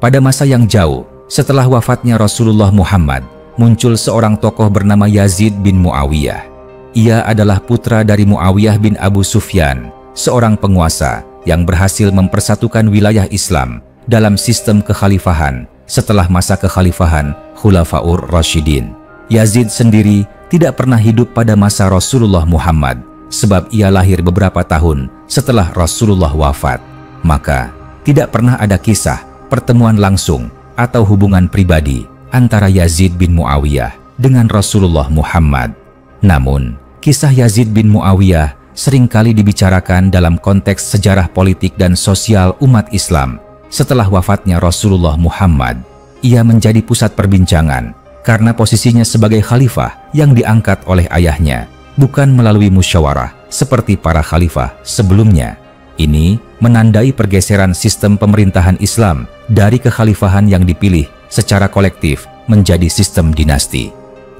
Pada masa yang jauh setelah wafatnya Rasulullah Muhammad, muncul seorang tokoh bernama Yazid bin Muawiyah. Ia adalah putra dari Muawiyah bin Abu Sufyan, seorang penguasa yang berhasil mempersatukan wilayah Islam dalam sistem kekhalifahan setelah masa kekhalifahan Khulafaur Rasyidin. Yazid sendiri tidak pernah hidup pada masa Rasulullah Muhammad, sebab ia lahir beberapa tahun setelah Rasulullah wafat. Maka tidak pernah ada kisah pertemuan langsung atau hubungan pribadi antara Yazid bin Muawiyah dengan Rasulullah Muhammad. Namun, kisah Yazid bin Muawiyah seringkali dibicarakan dalam konteks sejarah politik dan sosial umat Islam. Setelah wafatnya Rasulullah Muhammad, ia menjadi pusat perbincangan karena posisinya sebagai khalifah yang diangkat oleh ayahnya, bukan melalui musyawarah seperti para khalifah sebelumnya. Ini menandai pergeseran sistem pemerintahan Islam dari kekhalifahan yang dipilih secara kolektif menjadi sistem dinasti.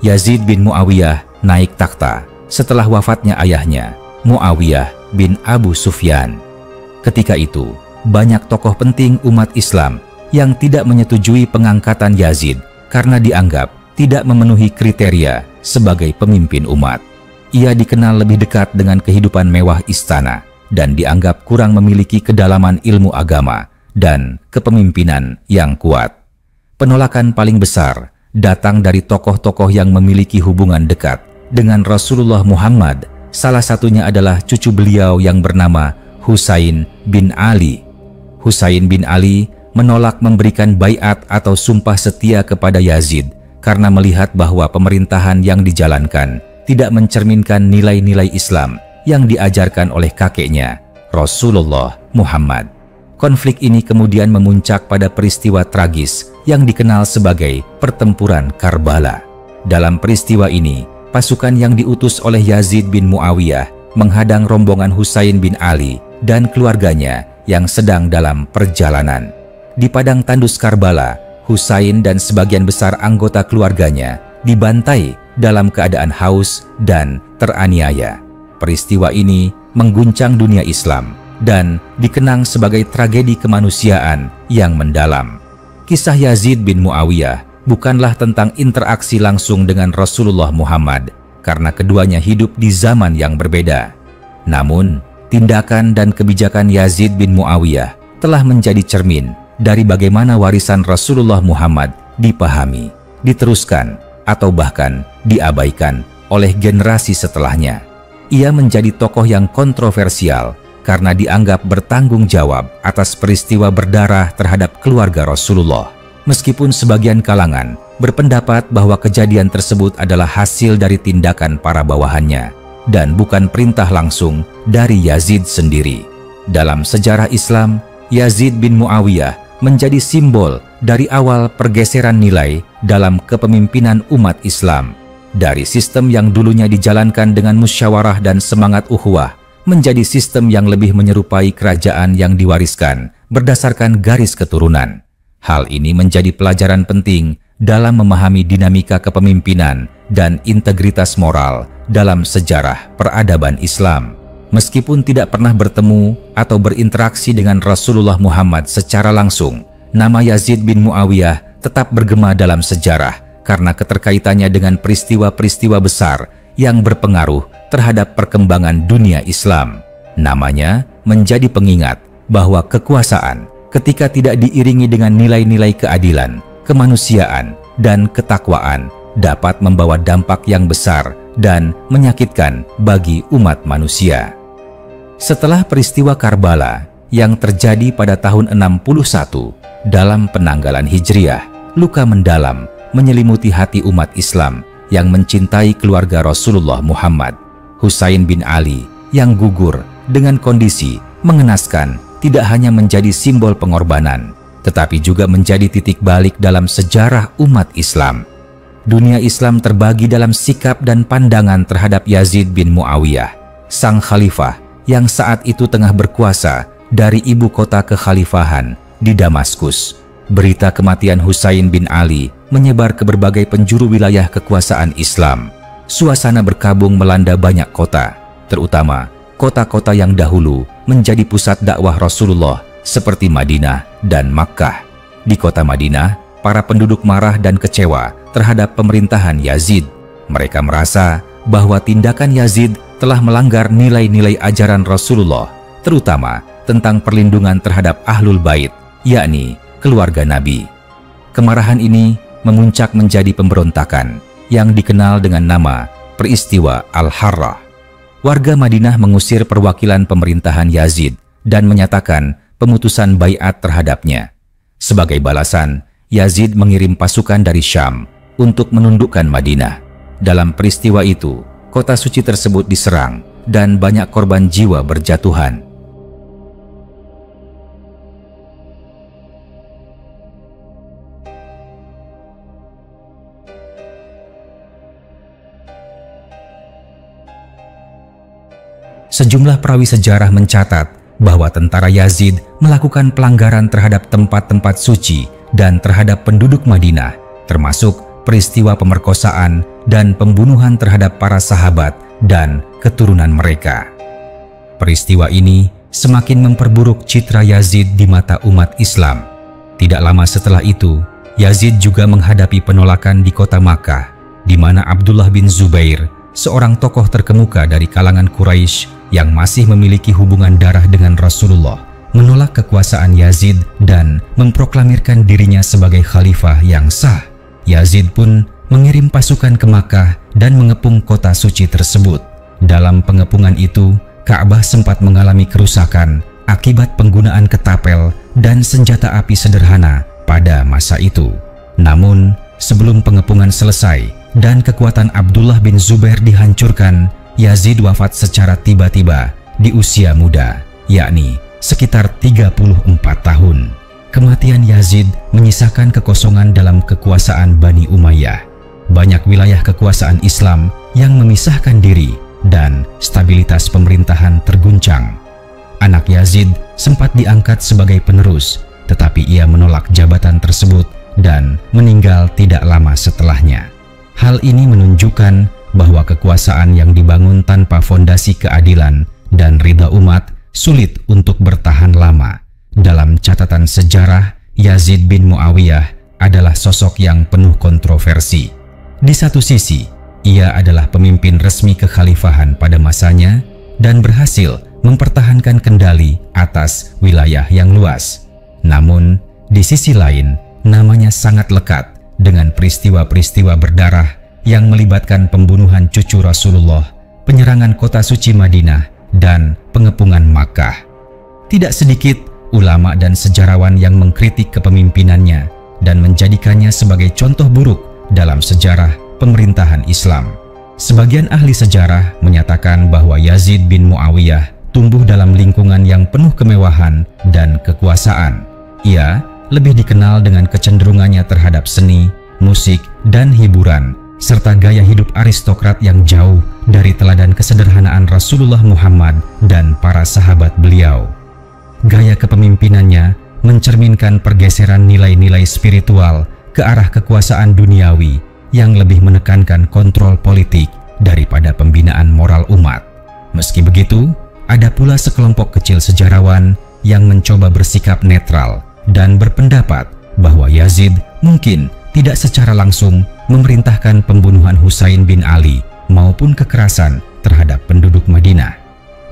Yazid bin Muawiyah naik takhta setelah wafatnya ayahnya, Muawiyah bin Abu Sufyan. Ketika itu, banyak tokoh penting umat Islam yang tidak menyetujui pengangkatan Yazid karena dianggap tidak memenuhi kriteria sebagai pemimpin umat. Ia dikenal lebih dekat dengan kehidupan mewah istana dan dianggap kurang memiliki kedalaman ilmu agama dan kepemimpinan yang kuat. Penolakan paling besar datang dari tokoh-tokoh yang memiliki hubungan dekat dengan Rasulullah Muhammad. Salah satunya adalah cucu beliau yang bernama Husain bin Ali. Husain bin Ali menolak memberikan baiat atau sumpah setia kepada Yazid karena melihat bahwa pemerintahan yang dijalankan tidak mencerminkan nilai-nilai Islam yang diajarkan oleh kakeknya, Rasulullah Muhammad. Konflik ini kemudian memuncak pada peristiwa tragis yang dikenal sebagai Pertempuran Karbala. Dalam peristiwa ini, pasukan yang diutus oleh Yazid bin Muawiyah menghadang rombongan Husain bin Ali dan keluarganya yang sedang dalam perjalanan. Di padang tandus Karbala, Husain dan sebagian besar anggota keluarganya dibantai dalam keadaan haus dan teraniaya. Peristiwa ini mengguncang dunia Islam dan dikenang sebagai tragedi kemanusiaan yang mendalam. Kisah Yazid bin Muawiyah bukanlah tentang interaksi langsung dengan Rasulullah Muhammad karena keduanya hidup di zaman yang berbeda. Namun, tindakan dan kebijakan Yazid bin Muawiyah telah menjadi cermin dari bagaimana warisan Rasulullah Muhammad dipahami, diteruskan, atau bahkan diabaikan oleh generasi setelahnya. Ia menjadi tokoh yang kontroversial karena dianggap bertanggung jawab atas peristiwa berdarah terhadap keluarga Rasulullah. Meskipun sebagian kalangan berpendapat bahwa kejadian tersebut adalah hasil dari tindakan para bawahannya dan bukan perintah langsung dari Yazid sendiri. Dalam sejarah Islam, Yazid bin Muawiyah menjadi simbol dari awal pergeseran nilai dalam kepemimpinan umat Islam. Dari sistem yang dulunya dijalankan dengan musyawarah dan semangat ukhuwah, menjadi sistem yang lebih menyerupai kerajaan yang diwariskan berdasarkan garis keturunan. Hal ini menjadi pelajaran penting dalam memahami dinamika kepemimpinan dan integritas moral dalam sejarah peradaban Islam. Meskipun tidak pernah bertemu atau berinteraksi dengan Rasulullah Muhammad secara langsung, nama Yazid bin Muawiyah tetap bergema dalam sejarah karena keterkaitannya dengan peristiwa-peristiwa besar yang berpengaruh terhadap perkembangan dunia Islam. Namanya menjadi pengingat bahwa kekuasaan ketika tidak diiringi dengan nilai-nilai keadilan, kemanusiaan, dan ketakwaan dapat membawa dampak yang besar dan menyakitkan bagi umat manusia. Setelah peristiwa Karbala yang terjadi pada tahun 61 dalam penanggalan Hijriah, luka mendalam menyelimuti hati umat Islam yang mencintai keluarga Rasulullah Muhammad. Husain bin Ali yang gugur dengan kondisi mengenaskan tidak hanya menjadi simbol pengorbanan, tetapi juga menjadi titik balik dalam sejarah umat Islam. Dunia Islam terbagi dalam sikap dan pandangan terhadap Yazid bin Muawiyah, sang khalifah yang saat itu tengah berkuasa dari ibu kota kekhalifahan di Damaskus. Berita kematian Husain bin Ali menyebar ke berbagai penjuru wilayah kekuasaan Islam. Suasana berkabung melanda banyak kota, terutama kota-kota yang dahulu menjadi pusat dakwah Rasulullah seperti Madinah dan Makkah. Di kota Madinah, para penduduk marah dan kecewa terhadap pemerintahan Yazid. Mereka merasa bahwa tindakan Yazid telah melanggar nilai-nilai ajaran Rasulullah, terutama tentang perlindungan terhadap Ahlul Bait, yakni keluarga Nabi. Kemarahan ini memuncak menjadi pemberontakan yang dikenal dengan nama peristiwa Al-Harrah. Warga Madinah mengusir perwakilan pemerintahan Yazid dan menyatakan pemutusan baiat terhadapnya. Sebagai balasan, Yazid mengirim pasukan dari Syam untuk menundukkan Madinah. Dalam peristiwa itu, kota suci tersebut diserang dan banyak korban jiwa berjatuhan. Sejumlah perawi sejarah mencatat bahwa tentara Yazid melakukan pelanggaran terhadap tempat-tempat suci dan terhadap penduduk Madinah, termasuk peristiwa pemerkosaan dan pembunuhan terhadap para sahabat dan keturunan mereka. Peristiwa ini semakin memperburuk citra Yazid di mata umat Islam. Tidak lama setelah itu, Yazid juga menghadapi penolakan di kota Makkah, di mana Abdullah bin Zubair, seorang tokoh terkemuka dari kalangan Quraisy yang masih memiliki hubungan darah dengan Rasulullah, menolak kekuasaan Yazid dan memproklamirkan dirinya sebagai khalifah yang sah. Yazid pun mengirim pasukan ke Makkah dan mengepung kota suci tersebut. Dalam pengepungan itu, Ka'bah sempat mengalami kerusakan akibat penggunaan ketapel dan senjata api sederhana pada masa itu. Namun, sebelum pengepungan selesai dan kekuatan Abdullah bin Zubair dihancurkan, Yazid wafat secara tiba-tiba di usia muda, yakni sekitar 34 tahun. Kematian Yazid menyisakan kekosongan dalam kekuasaan Bani Umayyah. Banyak wilayah kekuasaan Islam yang memisahkan diri dan stabilitas pemerintahan terguncang. Anak Yazid sempat diangkat sebagai penerus, tetapi ia menolak jabatan tersebut dan meninggal tidak lama setelahnya. Hal ini menunjukkan bahwa kekuasaan yang dibangun tanpa fondasi keadilan dan ridha umat sulit untuk bertahan lama. Dalam catatan sejarah, Yazid bin Muawiyah adalah sosok yang penuh kontroversi. Di satu sisi, ia adalah pemimpin resmi kekhalifahan pada masanya dan berhasil mempertahankan kendali atas wilayah yang luas. Namun, di sisi lain, namanya sangat lekat dengan peristiwa-peristiwa berdarah yang melibatkan pembunuhan cucu Rasulullah, penyerangan kota suci Madinah, dan pengepungan Makkah. Tidak sedikit ulama dan sejarawan yang mengkritik kepemimpinannya dan menjadikannya sebagai contoh buruk dalam sejarah pemerintahan Islam. Sebagian ahli sejarah menyatakan bahwa Yazid bin Muawiyah tumbuh dalam lingkungan yang penuh kemewahan dan kekuasaan. Ia lebih dikenal dengan kecenderungannya terhadap seni, musik, dan hiburan, serta gaya hidup aristokrat yang jauh dari teladan kesederhanaan Rasulullah Muhammad dan para sahabat beliau. Gaya kepemimpinannya mencerminkan pergeseran nilai-nilai spiritual ke arah kekuasaan duniawi yang lebih menekankan kontrol politik daripada pembinaan moral umat. Meski begitu, ada pula sekelompok kecil sejarawan yang mencoba bersikap netral dan berpendapat bahwa Yazid mungkin tidak secara langsung memerintahkan pembunuhan Husain bin Ali maupun kekerasan terhadap penduduk Madinah.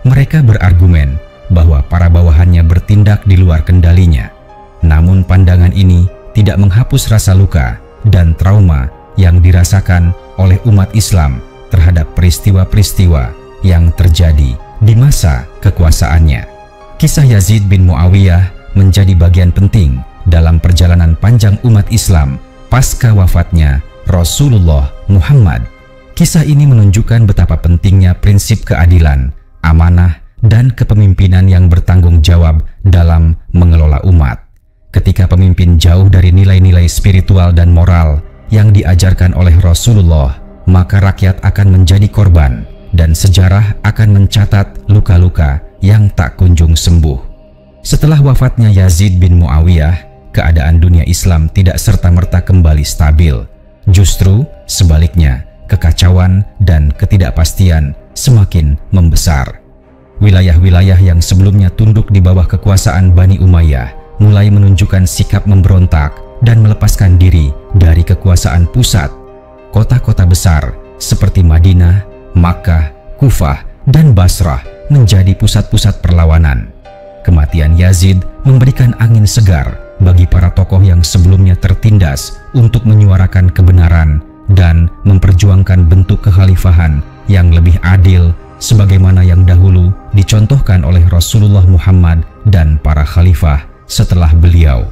Mereka berargumen bahwa para bawahannya bertindak di luar kendalinya. Namun pandangan ini tidak menghapus rasa luka dan trauma yang dirasakan oleh umat Islam terhadap peristiwa-peristiwa yang terjadi di masa kekuasaannya. Kisah Yazid bin Muawiyah menjadi bagian penting dalam perjalanan panjang umat Islam pasca wafatnya Rasulullah Muhammad. Kisah ini menunjukkan betapa pentingnya prinsip keadilan, amanah, dan kepemimpinan yang bertanggung jawab dalam mengelola umat. Ketika pemimpin jauh dari nilai-nilai spiritual dan moral yang diajarkan oleh Rasulullah, maka rakyat akan menjadi korban dan sejarah akan mencatat luka-luka yang tak kunjung sembuh. Setelah wafatnya Yazid bin Muawiyah, keadaan dunia Islam tidak serta-merta kembali stabil. Justru sebaliknya, kekacauan dan ketidakpastian semakin membesar. Wilayah-wilayah yang sebelumnya tunduk di bawah kekuasaan Bani Umayyah mulai menunjukkan sikap memberontak dan melepaskan diri dari kekuasaan pusat. Kota-kota besar seperti Madinah, Makkah, Kufah, dan Basrah menjadi pusat-pusat perlawanan. Kematian Yazid memberikan angin segar bagi para tokoh yang sebelumnya tertindas untuk menyuarakan kebenaran dan memperjuangkan bentuk kekhalifahan yang lebih adil sebagaimana yang dahulu dicontohkan oleh Rasulullah Muhammad dan para khalifah setelah beliau.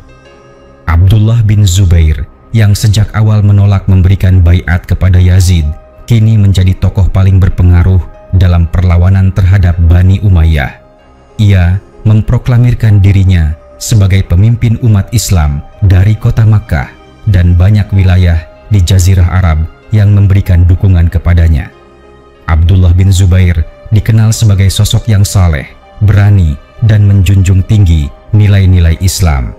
Abdullah bin Zubair yang sejak awal menolak memberikan baiat kepada Yazid kini menjadi tokoh paling berpengaruh dalam perlawanan terhadap Bani Umayyah. Ia memproklamirkan dirinya sebagai pemimpin umat Islam dari kota Makkah dan banyak wilayah di Jazirah Arab yang memberikan dukungan kepadanya. Abdullah bin Zubair dikenal sebagai sosok yang saleh, berani, dan menjunjung tinggi nilai-nilai Islam.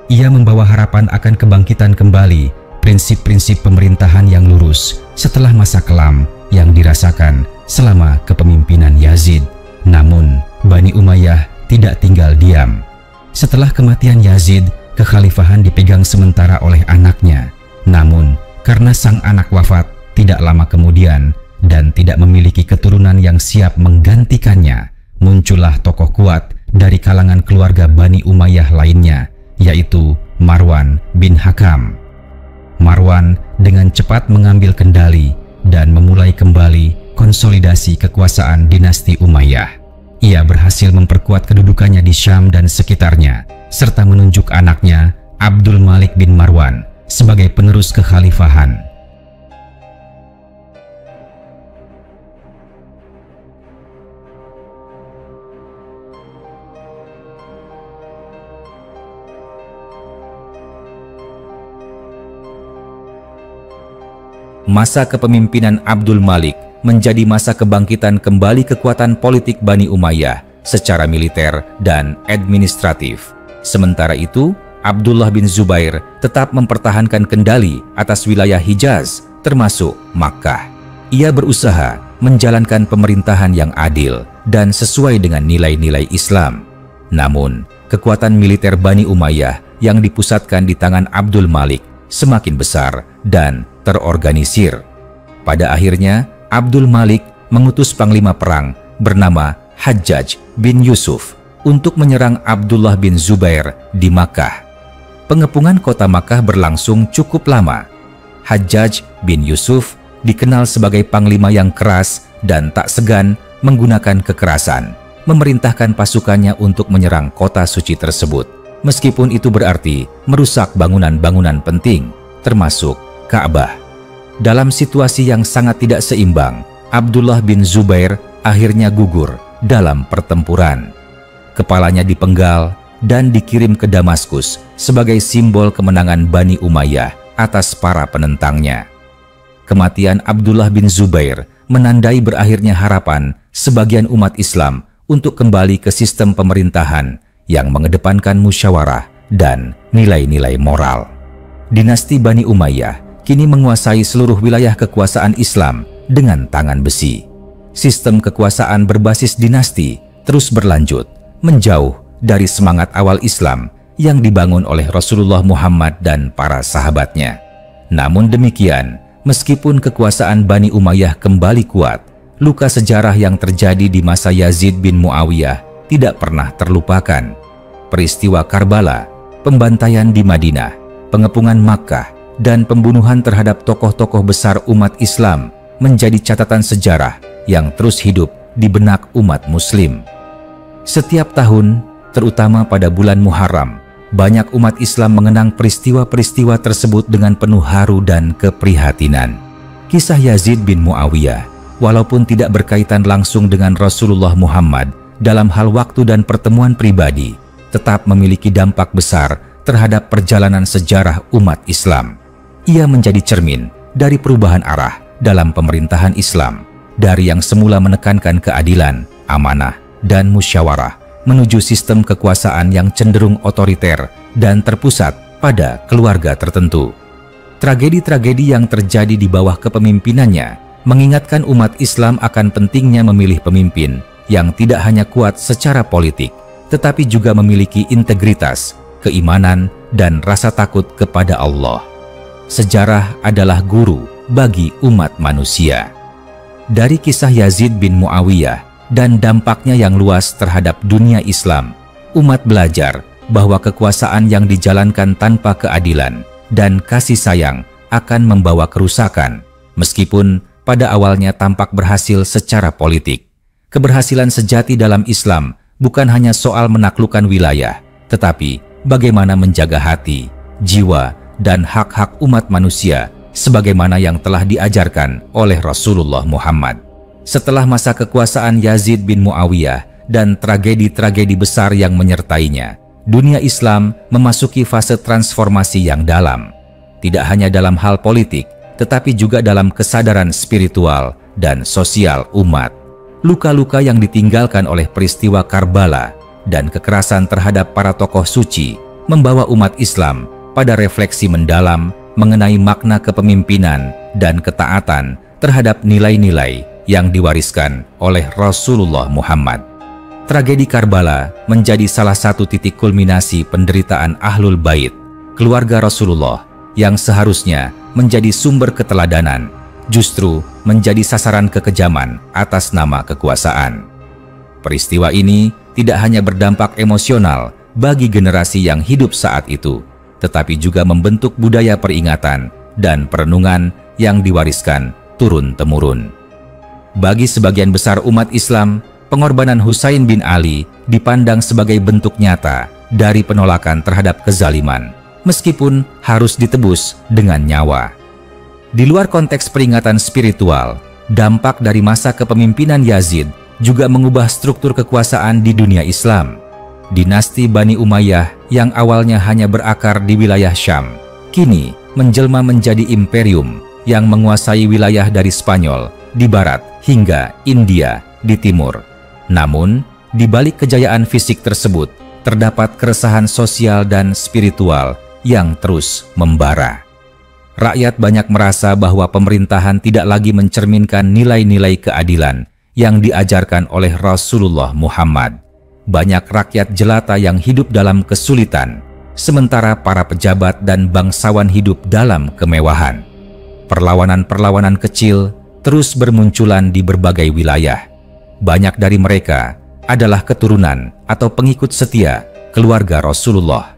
Ia membawa harapan akan kebangkitan kembali prinsip-prinsip pemerintahan yang lurus setelah masa kelam yang dirasakan selama kepemimpinan Yazid. Namun, Bani Umayyah tidak tinggal diam. Setelah kematian Yazid, kekhalifahan dipegang sementara oleh anaknya. Namun, karena sang anak wafat tidak lama kemudian dan tidak memiliki keturunan yang siap menggantikannya, muncullah tokoh kuat dari kalangan keluarga Bani Umayyah lainnya, yaitu Marwan bin Hakam. Marwan dengan cepat mengambil kendali dan memulai kembali konsolidasi kekuasaan dinasti Umayyah. Ia berhasil memperkuat kedudukannya di Syam dan sekitarnya, serta menunjuk anaknya Abdul Malik bin Marwan sebagai penerus kekhalifahan. Masa kepemimpinan Abdul Malik menjadi masa kebangkitan kembali kekuatan politik Bani Umayyah secara militer dan administratif. Sementara itu, Abdullah bin Zubair tetap mempertahankan kendali atas wilayah Hijaz, termasuk Makkah. Ia berusaha menjalankan pemerintahan yang adil dan sesuai dengan nilai-nilai Islam. Namun, kekuatan militer Bani Umayyah yang dipusatkan di tangan Abdul Malik semakin besar dan terorganisir. Pada akhirnya, Abdul Malik mengutus panglima perang bernama Hajjaj bin Yusuf untuk menyerang Abdullah bin Zubair di Makkah. Pengepungan kota Makkah berlangsung cukup lama. Hajjaj bin Yusuf dikenal sebagai panglima yang keras dan tak segan menggunakan kekerasan, memerintahkan pasukannya untuk menyerang kota suci tersebut, meskipun itu berarti merusak bangunan-bangunan penting, termasuk Ka'bah. Dalam situasi yang sangat tidak seimbang, Abdullah bin Zubair akhirnya gugur dalam pertempuran. Kepalanya dipenggal dan dikirim ke Damaskus sebagai simbol kemenangan Bani Umayyah atas para penentangnya. Kematian Abdullah bin Zubair menandai berakhirnya harapan sebagian umat Islam untuk kembali ke sistem pemerintahan yang mengedepankan musyawarah dan nilai-nilai moral. Dinasti Bani Umayyah kini menguasai seluruh wilayah kekuasaan Islam dengan tangan besi. Sistem kekuasaan berbasis dinasti terus berlanjut, menjauh dari semangat awal Islam yang dibangun oleh Rasulullah Muhammad dan para sahabatnya. Namun demikian, meskipun kekuasaan Bani Umayyah kembali kuat, luka sejarah yang terjadi di masa Yazid bin Muawiyah tidak pernah terlupakan. Peristiwa Karbala, pembantaian di Madinah, pengepungan Makkah, dan pembunuhan terhadap tokoh-tokoh besar umat Islam menjadi catatan sejarah yang terus hidup di benak umat Muslim. Setiap tahun, terutama pada bulan Muharram, banyak umat Islam mengenang peristiwa-peristiwa tersebut dengan penuh haru dan keprihatinan. Kisah Yazid bin Muawiyah, walaupun tidak berkaitan langsung dengan Rasulullah Muhammad dalam hal waktu dan pertemuan pribadi, tetap memiliki dampak besar terhadap perjalanan sejarah umat Islam. Ia menjadi cermin dari perubahan arah dalam pemerintahan Islam, dari yang semula menekankan keadilan, amanah, dan musyawarah menuju sistem kekuasaan yang cenderung otoriter dan terpusat pada keluarga tertentu. Tragedi-tragedi yang terjadi di bawah kepemimpinannya mengingatkan umat Islam akan pentingnya memilih pemimpin yang tidak hanya kuat secara politik, tetapi juga memiliki integritas, keimanan, dan rasa takut kepada Allah. Sejarah adalah guru bagi umat manusia. Dari kisah Yazid bin Muawiyah dan dampaknya yang luas terhadap dunia Islam, umat belajar bahwa kekuasaan yang dijalankan tanpa keadilan dan kasih sayang akan membawa kerusakan, meskipun pada awalnya tampak berhasil secara politik. Keberhasilan sejati dalam Islam bukan hanya soal menaklukkan wilayah, tetapi bagaimana menjaga hati, jiwa, dan hak-hak umat manusia sebagaimana yang telah diajarkan oleh Rasulullah Muhammad. Setelah masa kekuasaan Yazid bin Muawiyah dan tragedi-tragedi besar yang menyertainya, dunia Islam memasuki fase transformasi yang dalam. Tidak hanya dalam hal politik, tetapi juga dalam kesadaran spiritual dan sosial umat. Luka-luka yang ditinggalkan oleh peristiwa Karbala dan kekerasan terhadap para tokoh suci membawa umat Islam pada refleksi mendalam mengenai makna kepemimpinan dan ketaatan terhadap nilai-nilai yang diwariskan oleh Rasulullah Muhammad. Tragedi Karbala menjadi salah satu titik kulminasi penderitaan Ahlul Bait, keluarga Rasulullah yang seharusnya menjadi sumber keteladanan, justru menjadi sasaran kekejaman atas nama kekuasaan. Peristiwa ini tidak hanya berdampak emosional bagi generasi yang hidup saat itu, tetapi juga membentuk budaya peringatan dan perenungan yang diwariskan turun-temurun. Bagi sebagian besar umat Islam, pengorbanan Husain bin Ali dipandang sebagai bentuk nyata dari penolakan terhadap kezaliman, meskipun harus ditebus dengan nyawa. Di luar konteks peringatan spiritual, dampak dari masa kepemimpinan Yazid juga mengubah struktur kekuasaan di dunia Islam. Dinasti Bani Umayyah yang awalnya hanya berakar di wilayah Syam, kini menjelma menjadi imperium yang menguasai wilayah dari Spanyol di barat hingga India di timur. Namun, di balik kejayaan fisik tersebut, terdapat keresahan sosial dan spiritual yang terus membara. Rakyat banyak merasa bahwa pemerintahan tidak lagi mencerminkan nilai-nilai keadilan yang diajarkan oleh Rasulullah Muhammad. Banyak rakyat jelata yang hidup dalam kesulitan, sementara para pejabat dan bangsawan hidup dalam kemewahan. Perlawanan-perlawanan kecil terus bermunculan di berbagai wilayah. Banyak dari mereka adalah keturunan atau pengikut setia keluarga Rasulullah.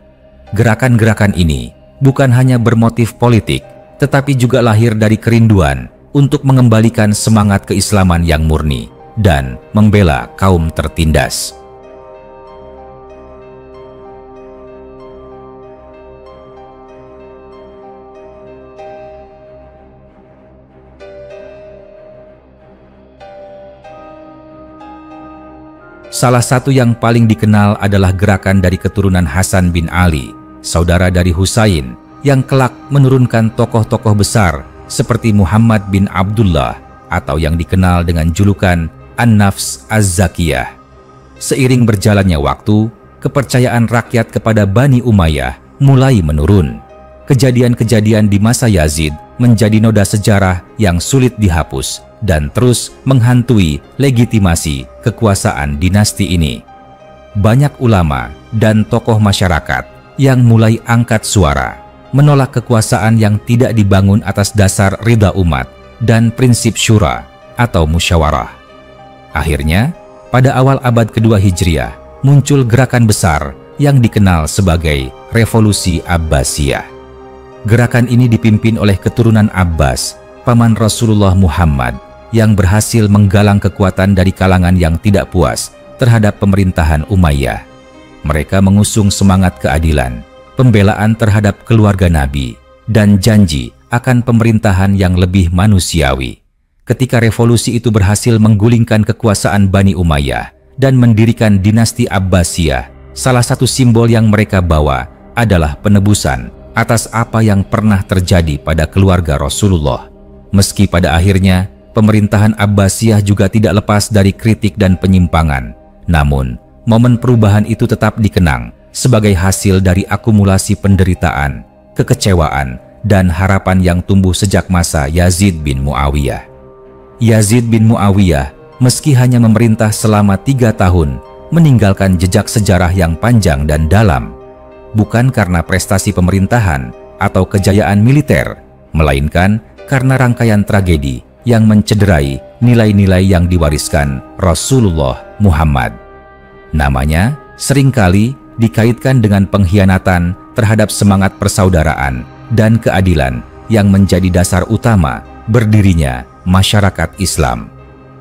Gerakan-gerakan ini bukan hanya bermotif politik, tetapi juga lahir dari kerinduan untuk mengembalikan semangat keislaman yang murni dan membela kaum tertindas. Salah satu yang paling dikenal adalah gerakan dari keturunan Hasan bin Ali, saudara dari Husain, yang kelak menurunkan tokoh-tokoh besar seperti Muhammad bin Abdullah atau yang dikenal dengan julukan An-Nafs Az-Zakiyah. Seiring berjalannya waktu, kepercayaan rakyat kepada Bani Umayyah mulai menurun. Kejadian-kejadian di masa Yazid menjadi noda sejarah yang sulit dihapus dan terus menghantui legitimasi kekuasaan dinasti ini. Banyak ulama dan tokoh masyarakat yang mulai angkat suara menolak kekuasaan yang tidak dibangun atas dasar ridha umat dan prinsip syura atau musyawarah. Akhirnya, pada awal abad kedua Hijriah, muncul gerakan besar yang dikenal sebagai Revolusi Abbasiyah. Gerakan ini dipimpin oleh keturunan Abbas, paman Rasulullah Muhammad, yang berhasil menggalang kekuatan dari kalangan yang tidak puas terhadap pemerintahan Umayyah. Mereka mengusung semangat keadilan, pembelaan terhadap keluarga Nabi, dan janji akan pemerintahan yang lebih manusiawi. Ketika revolusi itu berhasil menggulingkan kekuasaan Bani Umayyah dan mendirikan dinasti Abbasiyah, salah satu simbol yang mereka bawa adalah penebusan atas apa yang pernah terjadi pada keluarga Rasulullah. Meski pada akhirnya pemerintahan Abbasiyah juga tidak lepas dari kritik dan penyimpangan, namun momen perubahan itu tetap dikenang sebagai hasil dari akumulasi penderitaan, kekecewaan, dan harapan yang tumbuh sejak masa Yazid bin Muawiyah. Yazid bin Muawiyah meski hanya memerintah selama 3 tahun, meninggalkan jejak sejarah yang panjang dan dalam. bukan karena prestasi pemerintahan atau kejayaan militer, melainkan karena rangkaian tragedi yang mencederai nilai-nilai yang diwariskan Rasulullah Muhammad. Namanya seringkali dikaitkan dengan pengkhianatan terhadap semangat persaudaraan dan keadilan yang menjadi dasar utama berdirinya masyarakat Islam.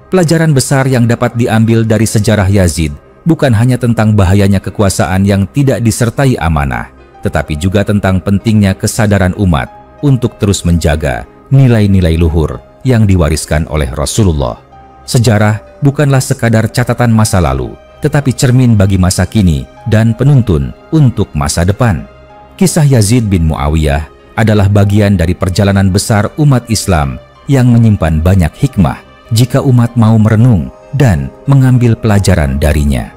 Pelajaran besar yang dapat diambil dari sejarah Yazid bukan hanya tentang bahayanya kekuasaan yang tidak disertai amanah, tetapi juga tentang pentingnya kesadaran umat untuk terus menjaga nilai-nilai luhur yang diwariskan oleh Rasulullah. Sejarah bukanlah sekadar catatan masa lalu, tetapi cermin bagi masa kini dan penuntun untuk masa depan. Kisah Yazid bin Muawiyah adalah bagian dari perjalanan besar umat Islam yang menyimpan banyak hikmah jika umat mau merenung dan mengambil pelajaran darinya.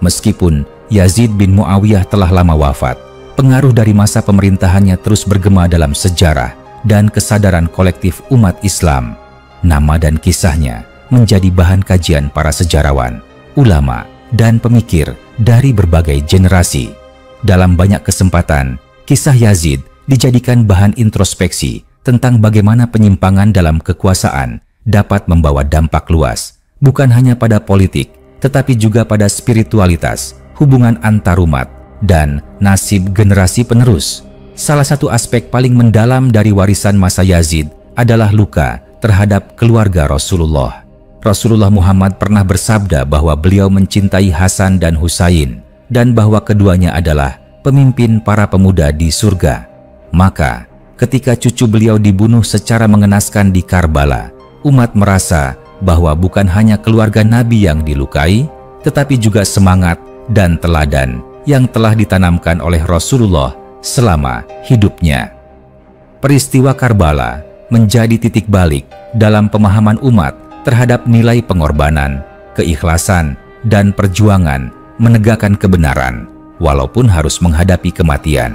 Meskipun Yazid bin Muawiyah telah lama wafat, pengaruh dari masa pemerintahannya terus bergema dalam sejarah dan kesadaran kolektif umat Islam. Nama dan kisahnya menjadi bahan kajian para sejarawan, ulama, dan pemikir dari berbagai generasi. Dalam banyak kesempatan, kisah Yazid dijadikan bahan introspeksi tentang bagaimana penyimpangan dalam kekuasaan dapat membawa dampak luas, bukan hanya pada politik, tetapi juga pada spiritualitas, hubungan antarumat, dan nasib generasi penerus. Salah satu aspek paling mendalam dari warisan masa Yazid adalah luka terhadap keluarga Rasulullah. Rasulullah Muhammad pernah bersabda bahwa beliau mencintai Hasan dan Husain, dan bahwa keduanya adalah pemimpin para pemuda di surga. Maka, ketika cucu beliau dibunuh secara mengenaskan di Karbala, umat merasa bahwa bukan hanya keluarga Nabi yang dilukai, tetapi juga semangat dan teladan yang telah ditanamkan oleh Rasulullah selama hidupnya. Peristiwa Karbala menjadi titik balik dalam pemahaman umat terhadap nilai pengorbanan, keikhlasan, dan perjuangan menegakkan kebenaran, walaupun harus menghadapi kematian.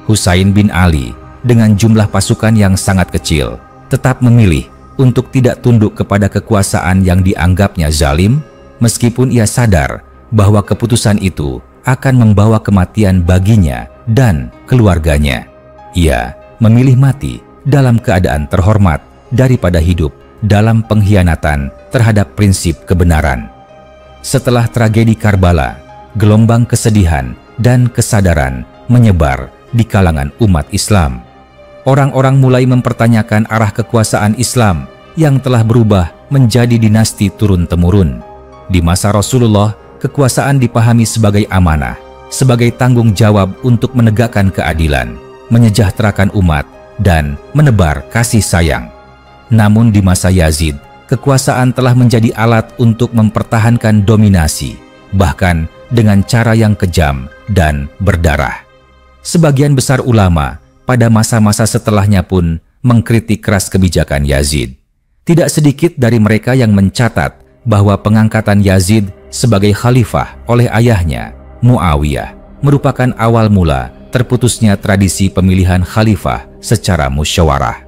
Husain bin Ali dengan jumlah pasukan yang sangat kecil tetap memilih untuk tidak tunduk kepada kekuasaan yang dianggapnya zalim, meskipun ia sadar bahwa keputusan itu akan membawa kematian baginya dan keluarganya. Ia memilih mati dalam keadaan terhormat daripada hidup dalam pengkhianatan terhadap prinsip kebenaran. Setelah tragedi Karbala, gelombang kesedihan dan kesadaran menyebar di kalangan umat Islam. Orang-orang mulai mempertanyakan arah kekuasaan Islam yang telah berubah menjadi dinasti turun-temurun. Di masa Rasulullah, kekuasaan dipahami sebagai amanah, sebagai tanggung jawab untuk menegakkan keadilan, menyejahterakan umat, dan menebar kasih sayang. Namun di masa Yazid, kekuasaan telah menjadi alat untuk mempertahankan dominasi, bahkan dengan cara yang kejam dan berdarah. Sebagian besar ulama pada masa-masa setelahnya pun mengkritik keras kebijakan Yazid. Tidak sedikit dari mereka yang mencatat bahwa pengangkatan Yazid sebagai khalifah oleh ayahnya, Muawiyah, merupakan awal mula terputusnya tradisi pemilihan khalifah secara musyawarah.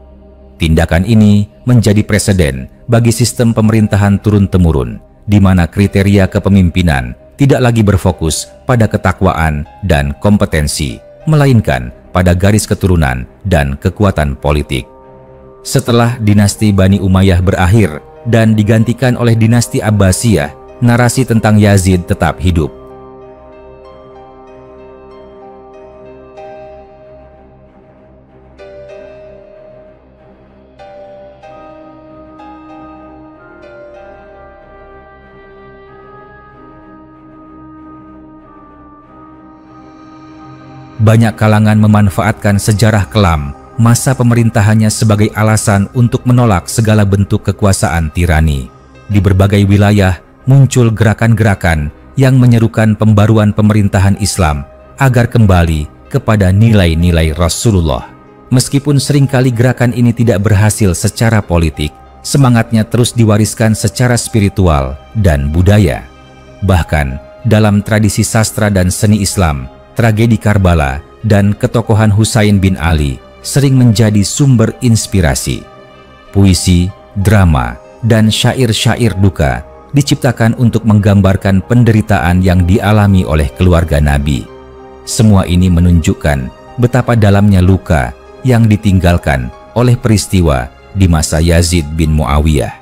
Tindakan ini menjadi preseden bagi sistem pemerintahan turun-temurun, di mana kriteria kepemimpinan tidak lagi berfokus pada ketakwaan dan kompetensi, melainkan pada garis keturunan dan kekuatan politik. Setelah dinasti Bani Umayyah berakhir dan digantikan oleh dinasti Abbasiyah, narasi tentang Yazid tetap hidup. Banyak kalangan memanfaatkan sejarah kelam masa pemerintahannya sebagai alasan untuk menolak segala bentuk kekuasaan tirani. Di berbagai wilayah muncul gerakan-gerakan yang menyerukan pembaruan pemerintahan Islam agar kembali kepada nilai-nilai Rasulullah. Meskipun seringkali gerakan ini tidak berhasil secara politik, semangatnya terus diwariskan secara spiritual dan budaya. Bahkan dalam tradisi sastra dan seni Islam, tragedi Karbala dan ketokohan Husain bin Ali sering menjadi sumber inspirasi. Puisi, drama, dan syair-syair duka diciptakan untuk menggambarkan penderitaan yang dialami oleh keluarga Nabi. Semua ini menunjukkan betapa dalamnya luka yang ditinggalkan oleh peristiwa di masa Yazid bin Muawiyah.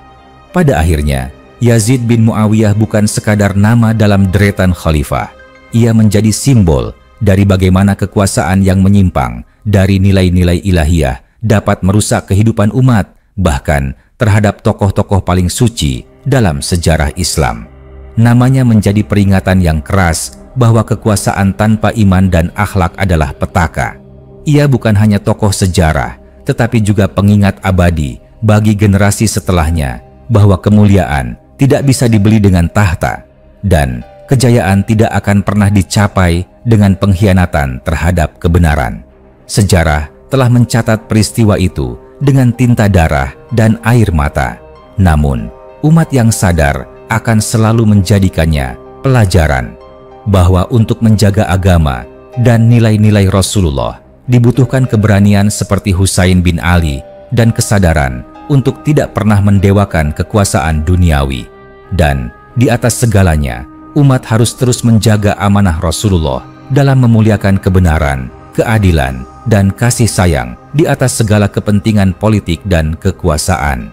Pada akhirnya, Yazid bin Muawiyah bukan sekadar nama dalam deretan khalifah. Ia menjadi simbol dari bagaimana kekuasaan yang menyimpang dari nilai-nilai ilahiyah dapat merusak kehidupan umat, bahkan terhadap tokoh-tokoh paling suci dalam sejarah Islam. Namanya menjadi peringatan yang keras bahwa kekuasaan tanpa iman dan akhlak adalah petaka. Ia bukan hanya tokoh sejarah, tetapi juga pengingat abadi bagi generasi setelahnya bahwa kemuliaan tidak bisa dibeli dengan tahta dan kejayaan tidak akan pernah dicapai dengan pengkhianatan terhadap kebenaran. Sejarah telah mencatat peristiwa itu dengan tinta darah dan air mata. Namun, umat yang sadar akan selalu menjadikannya pelajaran bahwa untuk menjaga agama dan nilai-nilai Rasulullah dibutuhkan keberanian seperti Husain bin Ali dan kesadaran untuk tidak pernah mendewakan kekuasaan duniawi. Dan di atas segalanya, umat harus terus menjaga amanah Rasulullah dalam memuliakan kebenaran, keadilan, dan kasih sayang di atas segala kepentingan politik dan kekuasaan.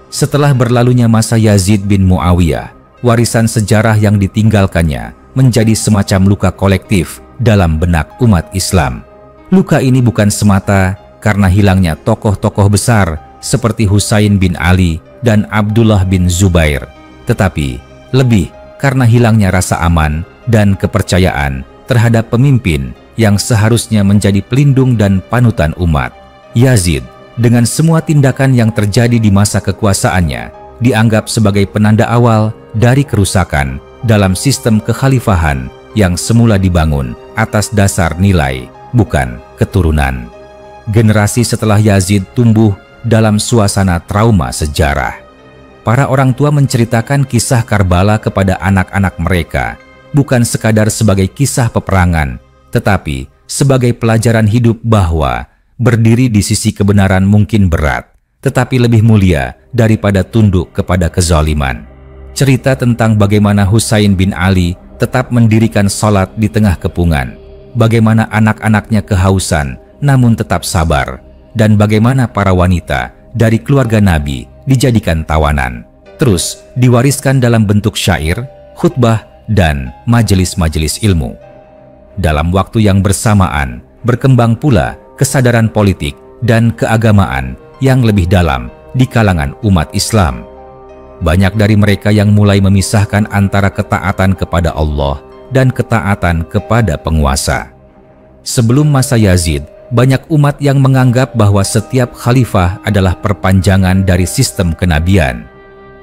Setelah berlalunya masa Yazid bin Muawiyah, warisan sejarah yang ditinggalkannya menjadi semacam luka kolektif dalam benak umat Islam. Luka ini bukan semata karena hilangnya tokoh-tokoh besar seperti Husain bin Ali dan Abdullah bin Zubair, tetapi lebih karena hilangnya rasa aman dan kepercayaan terhadap pemimpin yang seharusnya menjadi pelindung dan panutan umat. Yazid, dengan semua tindakan yang terjadi di masa kekuasaannya, dianggap sebagai penanda awal dari kerusakan dalam sistem kekhalifahan yang semula dibangun atas dasar nilai, bukan keturunan. Generasi setelah Yazid tumbuh dalam suasana trauma sejarah. Para orang tua menceritakan kisah Karbala kepada anak-anak mereka, bukan sekadar sebagai kisah peperangan, tetapi sebagai pelajaran hidup bahwa berdiri di sisi kebenaran mungkin berat, tetapi lebih mulia daripada tunduk kepada kezaliman. Cerita tentang bagaimana Husain bin Ali tetap mendirikan sholat di tengah kepungan, bagaimana anak-anaknya kehausan namun tetap sabar, dan bagaimana para wanita dari keluarga Nabi dijadikan tawanan, terus diwariskan dalam bentuk syair, khutbah, dan majelis-majelis ilmu. Dalam waktu yang bersamaan, berkembang pula kesadaran politik dan keagamaan yang lebih dalam di kalangan umat Islam. Banyak dari mereka yang mulai memisahkan antara ketaatan kepada Allah dan ketaatan kepada penguasa. Sebelum masa Yazid, banyak umat yang menganggap bahwa setiap khalifah adalah perpanjangan dari sistem kenabian.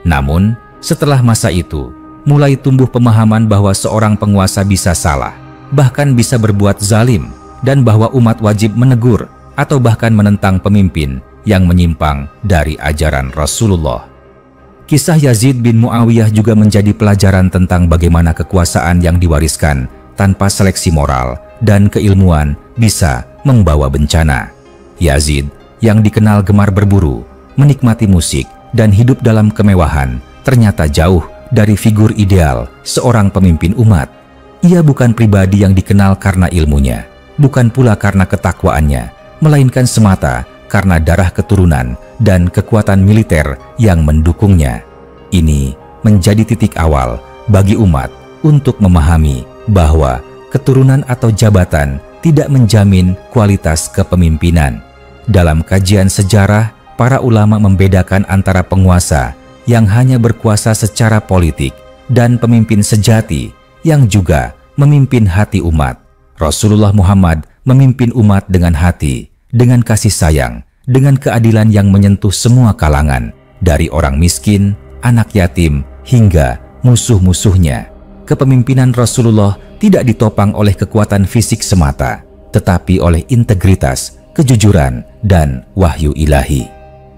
Namun, setelah masa itu, mulai tumbuh pemahaman bahwa seorang penguasa bisa salah, bahkan bisa berbuat zalim, dan bahwa umat wajib menegur atau bahkan menentang pemimpin yang menyimpang dari ajaran Rasulullah. Kisah Yazid bin Muawiyah juga menjadi pelajaran tentang bagaimana kekuasaan yang diwariskan tanpa seleksi moral dan keilmuan bisa membawa bencana. Yazid, yang dikenal gemar berburu, menikmati musik, dan hidup dalam kemewahan, ternyata jauh dari figur ideal seorang pemimpin umat. Ia bukan pribadi yang dikenal karena ilmunya, bukan pula karena ketakwaannya, melainkan semata karena darah keturunan dan kekuatan militer yang mendukungnya. Ini menjadi titik awal bagi umat untuk memahami bahwa keturunan atau jabatan tidak menjamin kualitas kepemimpinan. Dalam kajian sejarah, para ulama membedakan antara penguasa yang hanya berkuasa secara politik dan pemimpin sejati yang juga memimpin hati umat. Rasulullah Muhammad memimpin umat dengan hati, dengan kasih sayang, dengan keadilan yang menyentuh semua kalangan, dari orang miskin, anak yatim, hingga musuh-musuhnya. Kepemimpinan Rasulullah tidak ditopang oleh kekuatan fisik semata, tetapi oleh integritas, kejujuran, dan wahyu ilahi.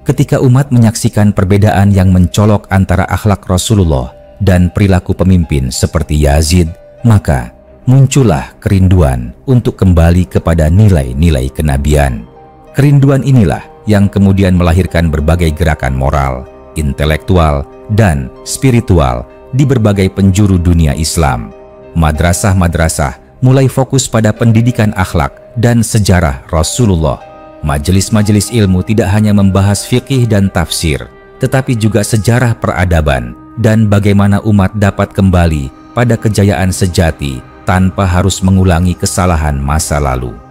Ketika umat menyaksikan perbedaan yang mencolok antara akhlak Rasulullah dan perilaku pemimpin seperti Yazid, maka muncullah kerinduan untuk kembali kepada nilai-nilai kenabian. Kerinduan inilah yang kemudian melahirkan berbagai gerakan moral, intelektual, dan spiritual di berbagai penjuru dunia Islam. Madrasah-madrasah mulai fokus pada pendidikan akhlak dan sejarah Rasulullah. Majelis-majelis ilmu tidak hanya membahas fikih dan tafsir, tetapi juga sejarah peradaban dan bagaimana umat dapat kembali pada kejayaan sejati tanpa harus mengulangi kesalahan masa lalu.